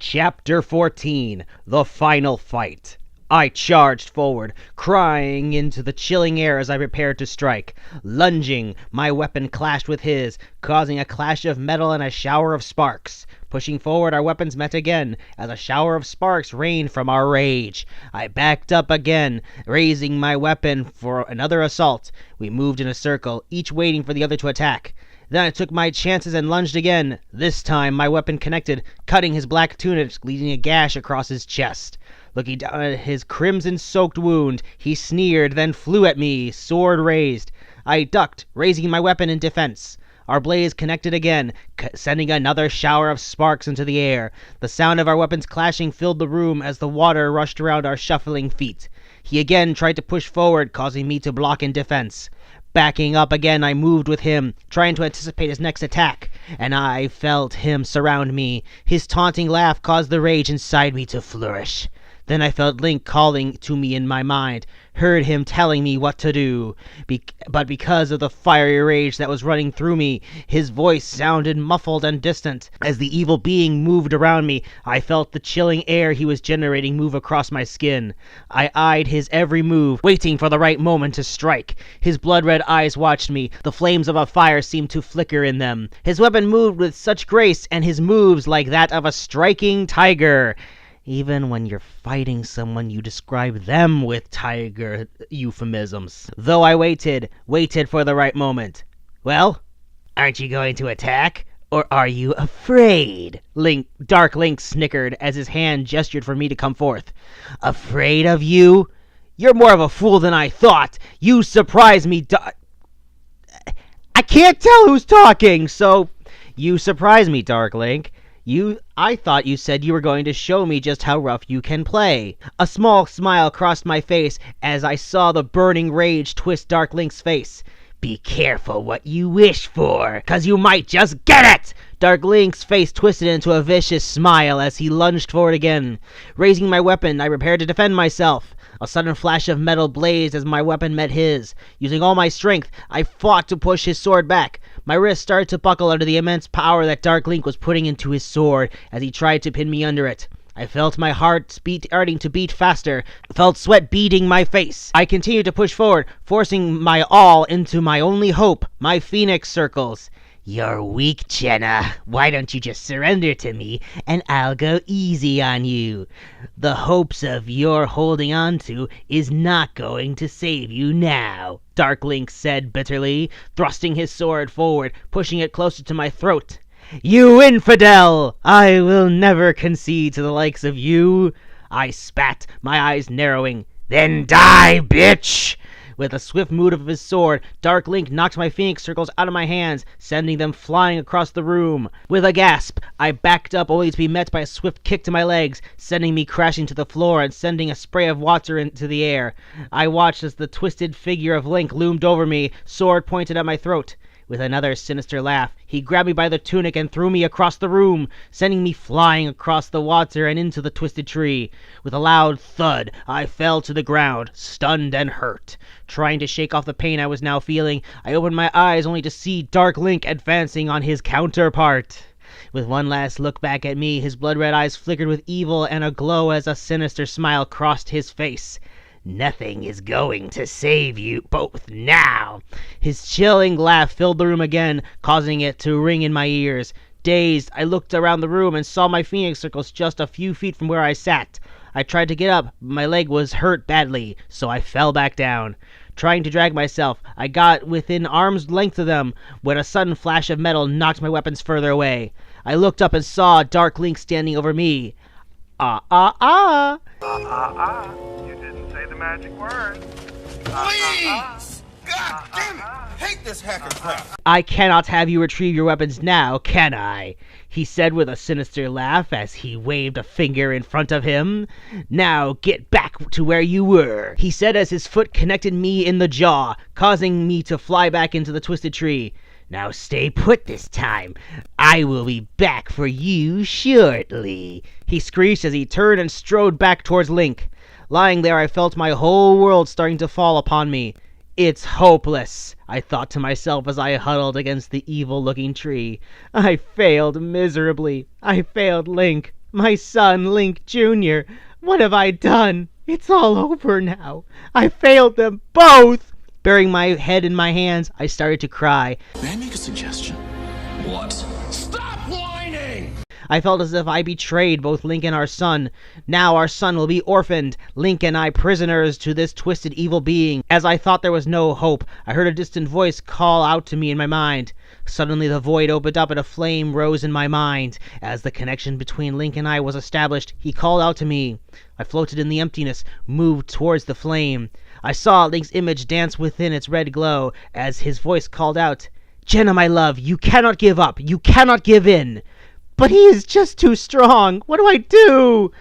Chapter 14. The Final Fight. I charged forward, crying into the chilling air as I prepared to strike. Lunging, my weapon clashed with his, causing a clash of metal and a shower of sparks. Pushing forward, our weapons met again, as a shower of sparks rained from our rage. I backed up again, raising my weapon for another assault. We moved in a circle, each waiting for the other to attack. Then I took my chances and lunged again. This time my weapon connected, cutting his black tunic, leaving a gash across his chest. Looking down at his crimson-soaked wound, he sneered, then flew at me, sword raised. I ducked, raising my weapon in defense. Our blaze connected again, sending another shower of sparks into the air. The sound of our weapons clashing filled the room as the water rushed around our shuffling feet. He again tried to push forward, causing me to block in defense. Backing up again, I moved with him, trying to anticipate his next attack, and I felt him surround me. His taunting laugh caused the rage inside me to flourish. Then I felt Link calling to me in my mind, heard him telling me what to do. But because of the fiery rage that was running through me, his voice sounded muffled and distant. As the evil being moved around me, I felt the chilling air he was generating move across my skin. I eyed his every move, waiting for the right moment to strike. His blood-red eyes watched me. The flames of a fire seemed to flicker in them. His weapon moved with such grace, and his moves like that of a striking tiger. Even when you're fighting someone, you describe them with tiger euphemisms. Though I waited for the right moment. Well, aren't you going to attack? Or are you afraid? Dark Link snickered as his hand gestured for me to come forth. Afraid of you? You're more of a fool than I thought. You surprised me, I can't tell who's talking, so... You surprised me, Dark Link. I thought you said you were going to show me just how rough you can play. A small smile crossed my face as I saw the burning rage twist Dark Link's face. Be careful what you wish for, 'cause you might just get it! Dark Link's face twisted into a vicious smile as he lunged forward again. Raising my weapon, I prepared to defend myself. A sudden flash of metal blazed as my weapon met his. Using all my strength, I fought to push his sword back. My wrist started to buckle under the immense power that Dark Link was putting into his sword as he tried to pin me under it. I felt my heart starting to beat faster, felt sweat beading my face. I continued to push forward, forcing my all into my only hope, my phoenix circles. You're weak, Jenna. Why don't you just surrender to me, and I'll go easy on you. The hopes of you're holding on to is not going to save you now, Dark Link said bitterly, thrusting his sword forward, pushing it closer to my throat. You infidel! I will never concede to the likes of you. I spat, my eyes narrowing. Then die, bitch! With a swift move of his sword, Dark Link knocked my phoenix circles out of my hands, sending them flying across the room. With a gasp, I backed up only to be met by a swift kick to my legs, sending me crashing to the floor and sending a spray of water into the air. I watched as the twisted figure of Link loomed over me, sword pointed at my throat. With another sinister laugh, he grabbed me by the tunic and threw me across the room, sending me flying across the water and into the twisted tree. With a loud thud, I fell to the ground, stunned and hurt. Trying to shake off the pain I was now feeling, I opened my eyes only to see Dark Link advancing on his counterpart. With one last look back at me, his blood-red eyes flickered with evil and a glow as a sinister smile crossed his face. Nothing is going to save you both now. His chilling laugh filled the room again, causing it to ring in my ears. Dazed, I looked around the room and saw my phoenix circles just a few feet from where I sat. I tried to get up, but my leg was hurt badly, so I fell back down. Trying to drag myself, I got within arm's length of them when a sudden flash of metal knocked my weapons further away. I looked up and saw Dark Link standing over me. You didn't say the magic word. Please! God damn it! Hate this hacker crap! I cannot have you retrieve your weapons now, can I? He said with a sinister laugh as he waved a finger in front of him. Now get back to where you were, he said as his foot connected me in the jaw, causing me to fly back into the twisted tree. Now stay put this time. I will be back for you shortly, he screeched as he turned and strode back towards Link. Lying there, I felt my whole world starting to fall upon me. It's hopeless, I thought to myself as I huddled against the evil-looking tree. I failed miserably. I failed Link. My son, Link Jr., what have I done? It's all over now. I failed them both. Burying my head in my hands, I started to cry. May I make a suggestion? What? Stop whining! I felt as if I betrayed both Link and our son. Now our son will be orphaned, Link and I prisoners to this twisted evil being. As I thought there was no hope, I heard a distant voice call out to me in my mind. Suddenly the void opened up and a flame rose in my mind. As the connection between Link and I was established, he called out to me. I floated in the emptiness, moved towards the flame. I saw Link's image dance within its red glow as his voice called out, "Jenna, my love, you cannot give up. You cannot give in." "But he is just too strong. What do I do?"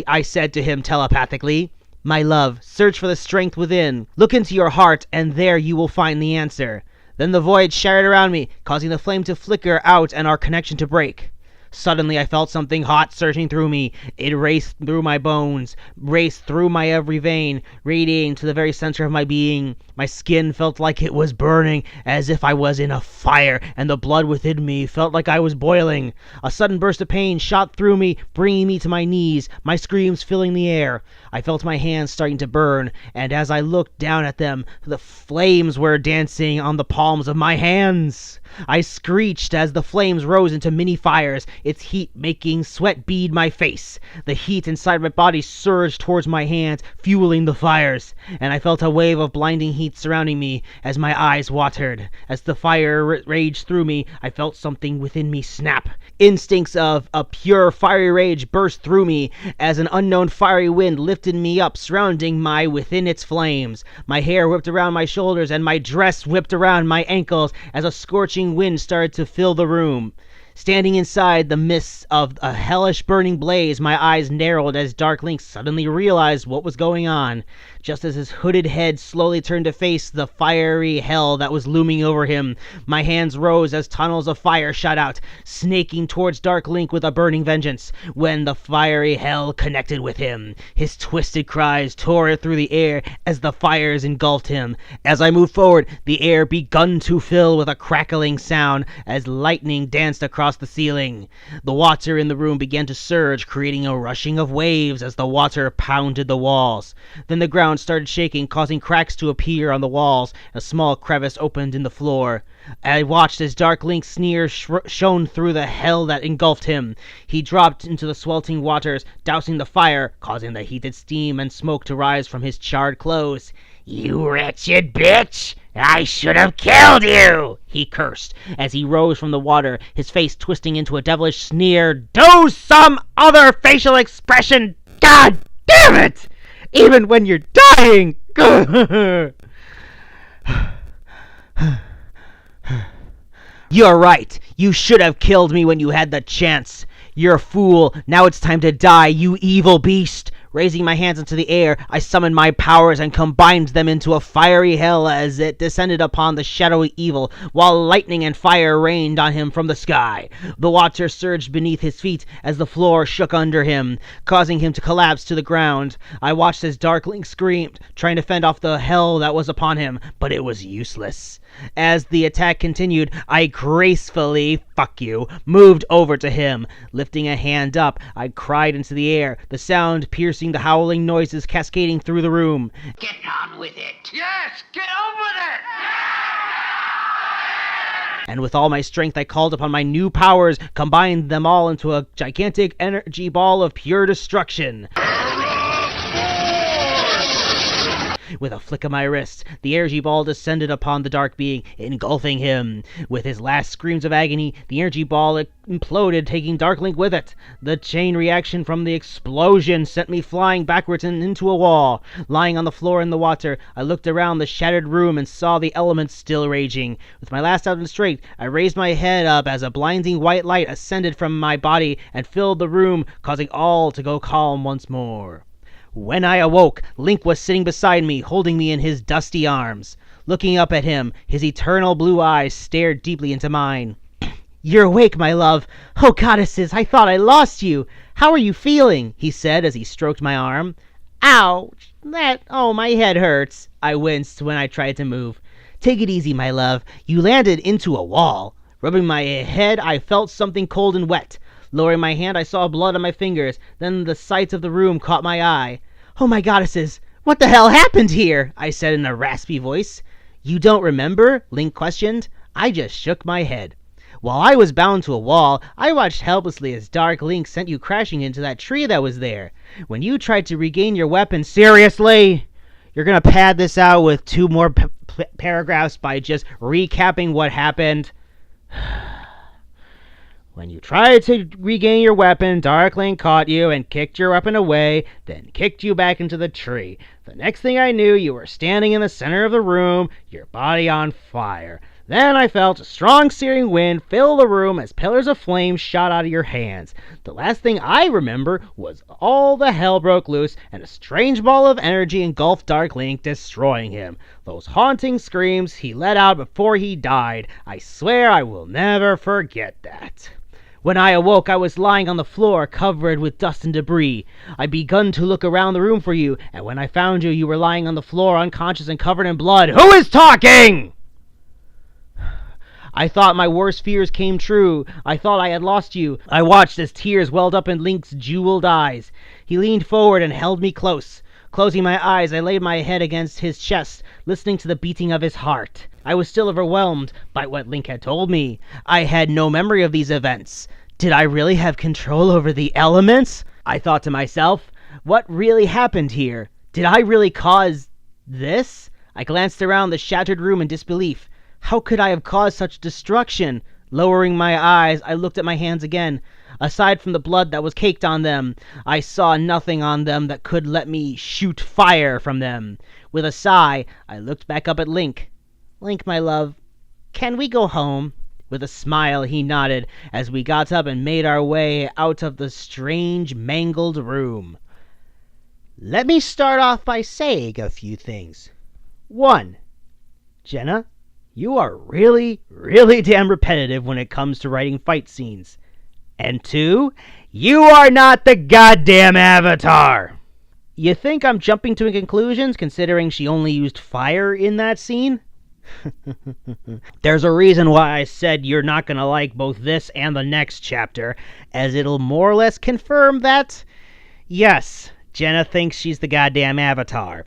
I said to him telepathically. "My love, search for the strength within. Look into your heart, and there you will find the answer." Then the void shattered around me, causing the flame to flicker out and our connection to break. Suddenly I felt something hot surging through me. It raced through my bones, raced through my every vein, radiating to the very center of my being. My skin felt like it was burning, as if I was in a fire, and the blood within me felt like I was boiling. A sudden burst of pain shot through me, bringing me to my knees, my screams filling the air. I felt my hands starting to burn, and as I looked down at them, the flames were dancing on the palms of my hands. I screeched as the flames rose into mini fires, its heat making sweat bead my face. The heat inside my body surged towards my hands, fueling the fires, and I felt a wave of blinding heat surrounding me as my eyes watered. As the fire raged through me, I felt something within me snap. Instincts of a pure fiery rage burst through me as an unknown fiery wind lifted me up, surrounding my within its flames. My hair whipped around my shoulders and my dress whipped around my ankles as a scorching wind started to fill the room. Standing inside the mists of a hellish burning blaze, my eyes narrowed as Dark Link suddenly realized what was going on. Just as his hooded head slowly turned to face the fiery hell that was looming over him, my hands rose as tunnels of fire shot out, snaking towards Dark Link with a burning vengeance. When the fiery hell connected with him, his twisted cries tore through the air as the fires engulfed him. As I moved forward, the air begun to fill with a crackling sound as lightning danced across the ceiling. The water in the room began to surge, creating a rushing of waves as the water pounded the walls. Then the ground started shaking, causing cracks to appear on the walls. A small crevice opened in the floor. I watched as Dark Link's sneer shone through the hell that engulfed him. He dropped into the sweltering waters, dousing the fire, causing the heated steam and smoke to rise from his charred clothes. "You wretched bitch! I should have killed you!" he cursed as he rose from the water, his face twisting into a devilish sneer. "Do some other facial expression! God damn it! Even when you're dying!" "You're right. You should have killed me when you had the chance. You're a fool. Now it's time to die, you evil beast." Raising my hands into the air, I summoned my powers and combined them into a fiery hell as it descended upon the shadowy evil, while lightning and fire rained on him from the sky. The water surged beneath his feet as the floor shook under him, causing him to collapse to the ground. I watched as Dark Link screamed, trying to fend off the hell that was upon him, but it was useless. As the attack continued, I gracefully, moved over to him. Lifting a hand up, I cried into the air, the sound piercing the howling noises cascading through the room. "Get on with it!" Yes, get on with it! And with all my strength I called upon my new powers, combined them all into a gigantic energy ball of pure destruction. With a flick of my wrist, the energy ball descended upon the dark being, engulfing him. With his last screams of agony, the energy ball imploded, taking Dark Link with it. The chain reaction from the explosion sent me flying backwards and into a wall. Lying on the floor in the water, I looked around the shattered room and saw the elements still raging. With my last out of strength, I raised my head up as a blinding white light ascended from my body and filled the room, causing all to go calm once more. When I awoke, Link was sitting beside me, holding me in his dusty arms. Looking up at him, his eternal blue eyes stared deeply into mine. "You're awake, my love. Oh, goddesses, I thought I lost you. How are you feeling?" he said as he stroked my arm. "Ouch! My head hurts." I winced when I tried to move. "Take it easy, my love. You landed into a wall." Rubbing my head, I felt something cold and wet. Lowering my hand, I saw blood on my fingers. Then the sights of the room caught my eye. "Oh my goddesses! What the hell happened here?" I said in a raspy voice. "You don't remember?" Link questioned. I just shook my head. While I was bound to a wall, I watched helplessly as Dark Link sent you crashing into that tree that was there. When you tried to regain your weapon, seriously? You're gonna pad this out with 2 more paragraphs by just recapping what happened? When you tried to regain your weapon, Dark Link caught you and kicked your weapon away, then kicked you back into the tree. The next thing I knew, you were standing in the center of the room, your body on fire. Then I felt a strong searing wind fill the room as pillars of flame shot out of your hands. The last thing I remember was all the hell broke loose and a strange ball of energy engulfed Dark Link, destroying him. Those haunting screams he let out before he died. I swear I will never forget that. When I awoke, I was lying on the floor, covered with dust and debris. I begun to look around the room for you, and when I found you, you were lying on the floor, unconscious and covered in blood. Who is talking? I thought my worst fears came true. I thought I had lost you. I watched as tears welled up in Link's jeweled eyes. He leaned forward and held me close. Closing my eyes, I laid my head against his chest, listening to the beating of his heart. I was still overwhelmed by what Link had told me. I had no memory of these events. Did I really have control over the elements? I thought to myself. What really happened here? Did I really cause this? I glanced around the shattered room in disbelief. How could I have caused such destruction? Lowering my eyes, I looked at my hands again. Aside from the blood that was caked on them, I saw nothing on them that could let me shoot fire from them. With a sigh, I looked back up at Link. "Link, my love, can we go home?" With a smile, he nodded as we got up and made our way out of the strange, mangled room. Let me start off by saying a few things. 1. Jenna, you are really, really damn repetitive when it comes to writing fight scenes. And 2, you are not the goddamn Avatar. You think I'm jumping to conclusions considering she only used fire in that scene? There's a reason why I said you're not gonna like both this and the next chapter, as it'll more or less confirm that, yes, Jenna thinks she's the goddamn Avatar.